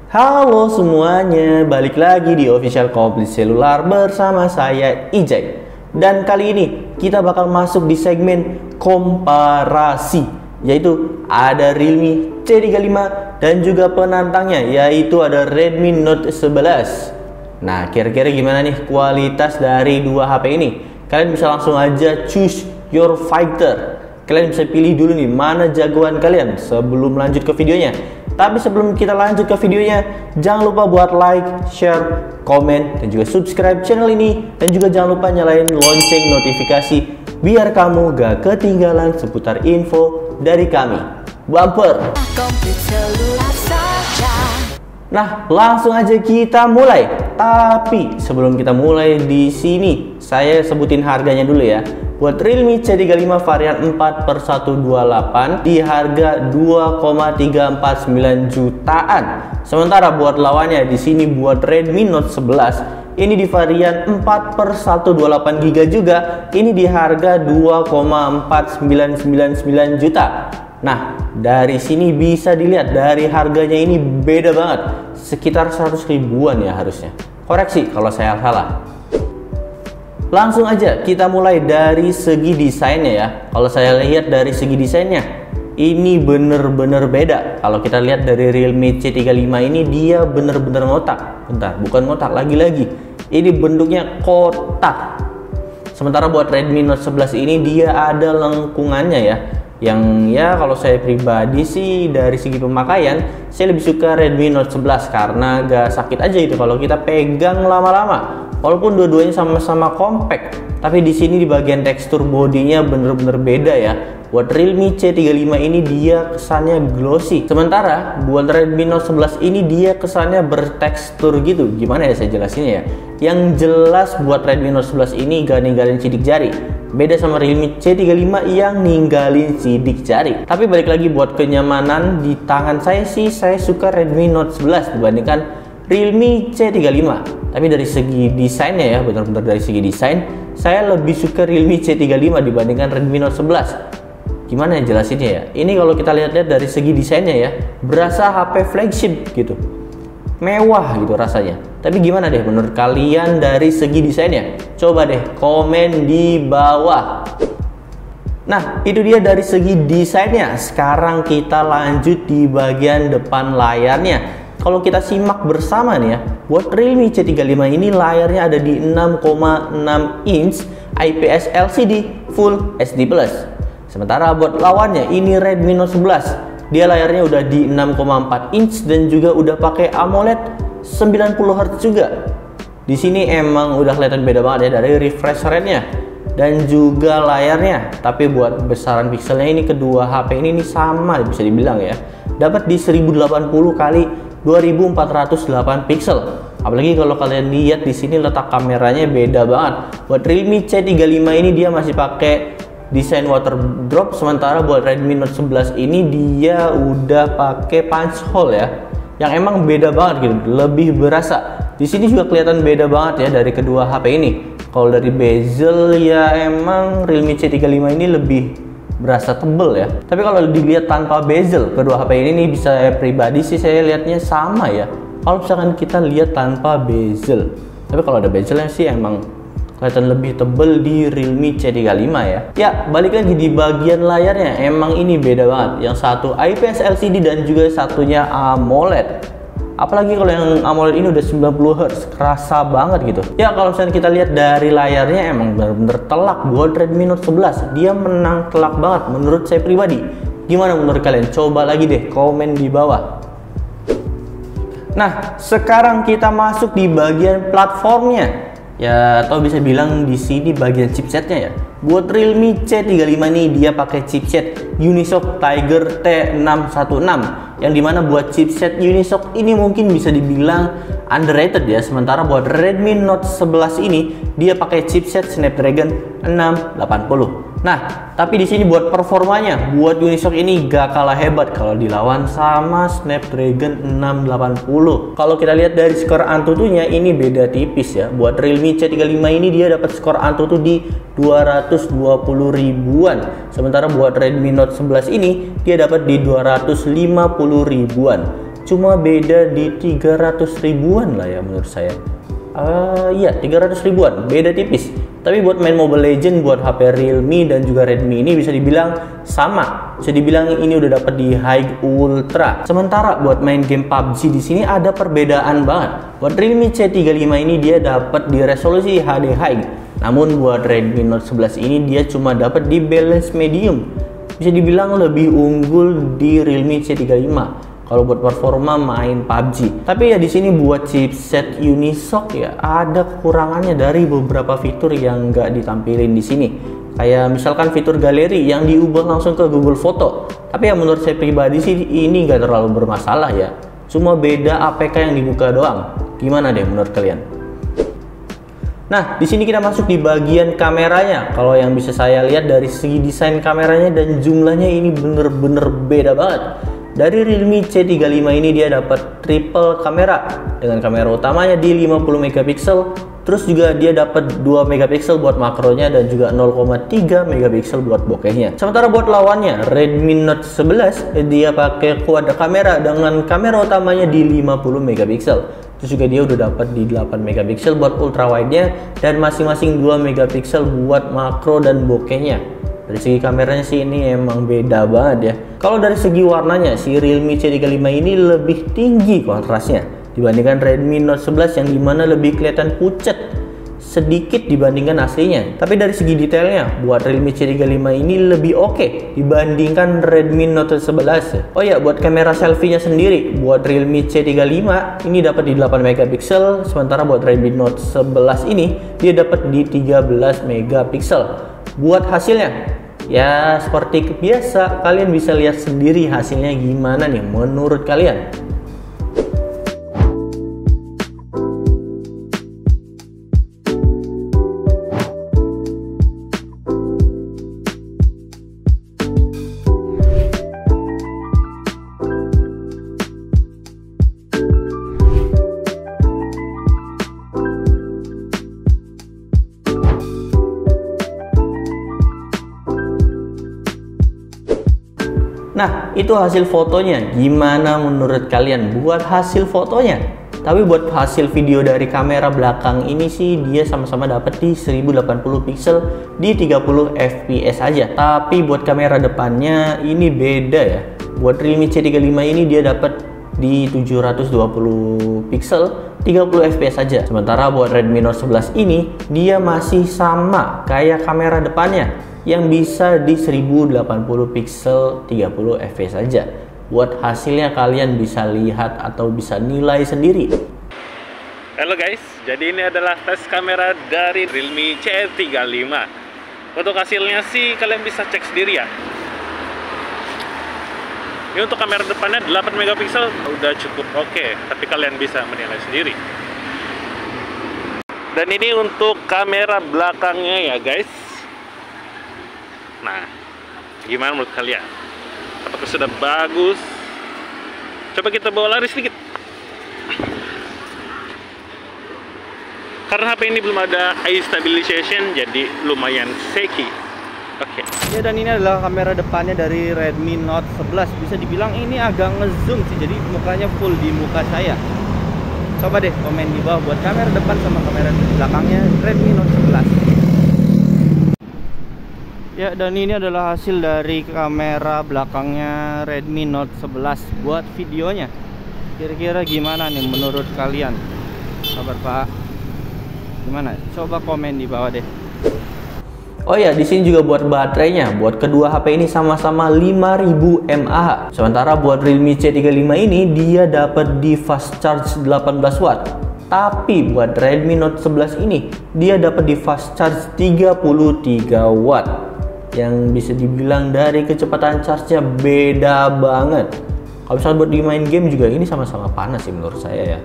Halo semuanya, balik lagi di Official Komplit Selular bersama saya Ijay. Dan kali ini kita bakal masuk di segmen komparasi, yaitu ada Realme C35 dan juga penantangnya, yaitu ada Redmi Note 11. Nah, kira-kira gimana nih kualitas dari dua HP ini? Kalian bisa langsung aja choose your fighter. Kalian bisa pilih dulu nih mana jagoan kalian sebelum lanjut ke videonya. Tapi sebelum kita lanjut ke videonya, jangan lupa buat like, share, komen, dan juga subscribe channel ini. Dan juga jangan lupa nyalain lonceng notifikasi biar kamu gak ketinggalan seputar info dari kami. Bumper! Nah, langsung aja kita mulai. Tapi sebelum kita mulai di sini, saya sebutin harganya dulu ya. Buat Realme C35 varian 4/128 di harga 2,349 jutaan. Sementara buat lawannya di sini buat Redmi Note 11 ini di varian 4/128 GB juga, ini di harga 2,4999 juta. Nah, dari sini bisa dilihat dari harganya ini beda banget, sekitar 100 ribuan ya harusnya. Koreksi kalau saya salah. Langsung aja kita mulai dari segi desainnya ya. Kalau saya lihat dari segi desainnya, ini bener-bener beda. Kalau kita lihat dari Realme C35 ini, dia bener-bener ngotak. Bentar, bukan ngotak, lagi-lagi ini bentuknya kotak. Sementara buat Redmi Note 11 ini dia ada lengkungannya ya. Yang ya kalau saya pribadi sih dari segi pemakaian, saya lebih suka Redmi Note 11 karena gak sakit aja itu kalau kita pegang lama-lama. Walaupun dua-duanya sama-sama compact, tapi di sini di bagian tekstur bodinya bener-bener beda ya. Buat Realme C35 ini dia kesannya glossy. Sementara buat Redmi Note 11 ini dia kesannya bertekstur gitu. Gimana ya saya jelasinnya ya? Yang jelas buat Redmi Note 11 ini gak ninggalin sidik jari. Beda sama Realme C35 yang ninggalin sidik jari. Tapi balik lagi buat kenyamanan di tangan saya sih, saya suka Redmi Note 11 dibandingkan Realme C35. Tapi dari segi desainnya ya, benar-benar dari segi desain, saya lebih suka Realme C35 dibandingkan Redmi Note 11. Gimana ya jelasinnya ya? Ini kalau kita lihat-lihat dari segi desainnya ya, berasa HP flagship gitu. Mewah gitu rasanya. Tapi gimana deh menurut kalian dari segi desainnya? Coba deh komen di bawah. Nah, itu dia dari segi desainnya. Sekarang kita lanjut di bagian depan layarnya. Kalau kita simak bersama nih ya, buat Realme C35 ini layarnya ada di 6,6 inch IPS LCD Full HD+. Sementara buat lawannya ini Redmi Note 11, dia layarnya udah di 6,4 inch dan juga udah pakai AMOLED 90 Hz juga. Di sini emang udah kelihatan beda banget ya dari refresh rate-nya dan juga layarnya. Tapi buat besaran pixelnya ini kedua HP ini sama bisa dibilang ya. Dapat di 1080 kali 2408 pixel. Apalagi kalau kalian lihat di sini letak kameranya beda banget. Buat Realme C35 ini dia masih pakai desain water drop, sementara buat Redmi Note 11 ini dia udah pakai punch hole ya. Yang emang beda banget gitu, lebih berasa. Di sini juga kelihatan beda banget ya dari kedua HP ini. Kalau dari bezel ya emang Realme C35 ini lebih berasa tebel ya. Tapi kalau dilihat tanpa bezel, kedua HP ini nih bisa pribadi sih saya lihatnya sama ya. Kalau misalkan kita lihat tanpa bezel, tapi kalau ada bezelnya sih emang kelihatan lebih tebel di Realme C35 ya. Ya, balik lagi di bagian layarnya, emang ini beda banget. Yang satu IPS LCD dan juga satunya AMOLED. Apalagi kalau yang AMOLED ini udah 90 Hz, kerasa banget gitu. Ya kalau misalnya kita lihat dari layarnya emang bener-bener telak. Buat Redmi Note 11, dia menang telak banget menurut saya pribadi. Gimana menurut kalian? Coba lagi deh komen di bawah. Nah, sekarang kita masuk di bagian platformnya. Ya, atau bisa bilang di sini bagian chipsetnya ya. Buat Realme C35 ini dia pakai chipset Unisoc Tiger T616. Yang dimana buat chipset Unisoc ini mungkin bisa dibilang underrated ya. Sementara buat Redmi Note 11 ini dia pakai chipset Snapdragon 680. Nah, tapi di sini buat performanya, buat Unisoc ini gak kalah hebat kalau dilawan sama Snapdragon 680. Kalau kita lihat dari skor Antutunya ini beda tipis ya. Buat Realme C35 ini dia dapat skor Antutu di 220 ribuan. Sementara buat Redmi Note 11 ini dia dapat di 250 ribuan. cuma beda di 300 ribuan lah ya menurut saya. Iya, 300 ribuan, beda tipis. Tapi buat main Mobile Legends, buat HP Realme dan juga Redmi ini bisa dibilang sama. Bisa dibilang ini udah dapat di High Ultra. Sementara buat main game PUBG di sini ada perbedaan banget. Buat Realme C35 ini dia dapat di resolusi HD High. Namun buat Redmi Note 11 ini dia cuma dapat di balance medium. Bisa dibilang lebih unggul di Realme C35 kalau buat performa main PUBG. Tapi ya di sini buat chipset Unisoc ya ada kekurangannya dari beberapa fitur yang nggak ditampilin di sini. Kayak misalkan fitur galeri yang diubah langsung ke Google Foto. Tapi ya menurut saya pribadi sih ini nggak terlalu bermasalah ya. Cuma beda APK yang dibuka doang. Gimana deh menurut kalian? Nah, di sini kita masuk di bagian kameranya. Kalau yang bisa saya lihat dari segi desain kameranya dan jumlahnya ini bener-bener beda banget. Dari Realme C35 ini dia dapat triple kamera dengan kamera utamanya di 50 megapiksel, terus juga dia dapat 2 megapiksel buat makronya dan juga 0,3 megapiksel buat bokehnya. Sementara buat lawannya Redmi Note 11 dia pakai quad kamera dengan kamera utamanya di 50 megapiksel. Terus juga dia udah dapat di 8 megapiksel buat ultra wide-nya dan masing-masing 2 megapiksel buat makro dan bokehnya. Dari segi kameranya sih ini emang beda banget ya. Kalau dari segi warnanya si Realme C35 ini lebih tinggi kontrasnya dibandingkan Redmi Note 11 yang dimana lebih kelihatan pucat sedikit dibandingkan aslinya. Tapi dari segi detailnya buat Realme C35 ini lebih oke dibandingkan Redmi Note 11. Oh ya, buat kamera selfie-nya sendiri buat Realme C35 ini dapat di 8 megapiksel, sementara buat Redmi Note 11 ini dia dapat di 13 megapiksel. Buat hasilnya ya seperti biasa, kalian bisa lihat sendiri hasilnya gimana nih menurut kalian. Nah, itu hasil fotonya. Gimana menurut kalian buat hasil fotonya? Tapi buat hasil video dari kamera belakang ini sih dia sama-sama dapat di 1080 pixel di 30 fps aja. Tapi buat kamera depannya ini beda ya. Buat Realme C35 ini dia dapat di 720 pixel 30 fps aja. Sementara buat Redmi Note 11 ini dia masih sama kayak kamera depannya yang bisa di 1080 pixel 30 fps saja. Buat hasilnya kalian bisa lihat atau bisa nilai sendiri. Halo guys, jadi ini adalah tes kamera dari Realme C35. Untuk hasilnya sih kalian bisa cek sendiri ya. Ini untuk kamera depannya 8 megapiksel udah cukup oke, tapi kalian bisa menilai sendiri. Dan ini untuk kamera belakangnya ya guys. Nah, gimana menurut kalian? Apakah sudah bagus? Coba kita bawa lari sedikit. Karena HP ini belum ada eye stabilization, jadi lumayan shaky. Oke. Ya, dan ini adalah kamera depannya dari Redmi Note 11. Bisa dibilang ini agak ngezoom sih, jadi mukanya full di muka saya. Coba deh komen di bawah buat kamera depan sama kamera belakangnya Redmi Note 11. Ya, dan ini adalah hasil dari kamera belakangnya Redmi Note 11 buat videonya. Kira-kira gimana nih menurut kalian? Kabar Pak? Gimana? Coba komen di bawah deh. Oh ya, di sini juga buat baterainya. Buat kedua HP ini sama-sama 5000 mAh. Sementara buat Realme C35 ini dia dapat di fast charge 18 watt. Tapi buat Redmi Note 11 ini dia dapat di fast charge 33 watt. Yang bisa dibilang dari kecepatan charge-nya beda banget. Kalau misalnya buat di main game juga ini sama-sama panas sih menurut saya ya.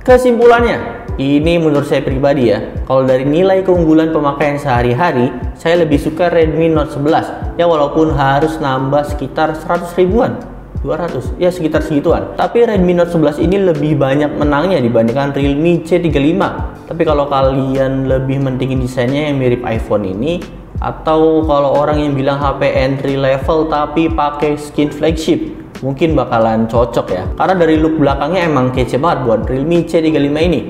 Kesimpulannya, ini menurut saya pribadi ya, kalau dari nilai keunggulan pemakaian sehari-hari, saya lebih suka Redmi Note 11 ya, walaupun harus nambah sekitar 100 ribuan, 200 ya, sekitar segituan. Tapi Redmi Note 11 ini lebih banyak menangnya dibandingkan Realme C35. Tapi kalau kalian lebih mentingin desainnya yang mirip iPhone ini, atau kalau orang yang bilang HP entry level tapi pakai skin flagship, mungkin bakalan cocok ya. Karena dari look belakangnya emang kece banget buat Realme C35 ini.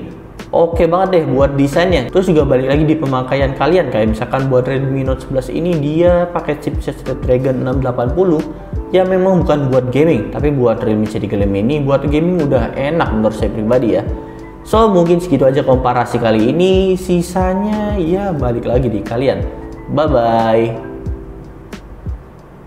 Oke banget deh buat desainnya. Terus juga balik lagi di pemakaian kalian, kayak misalkan buat Redmi Note 11 ini dia pakai chipset Snapdragon 680 ya, memang bukan buat gaming, tapi buat Realme C35 ini buat gaming udah enak menurut saya pribadi ya. So mungkin segitu aja komparasi kali ini, sisanya ya balik lagi di kalian. Bye bye.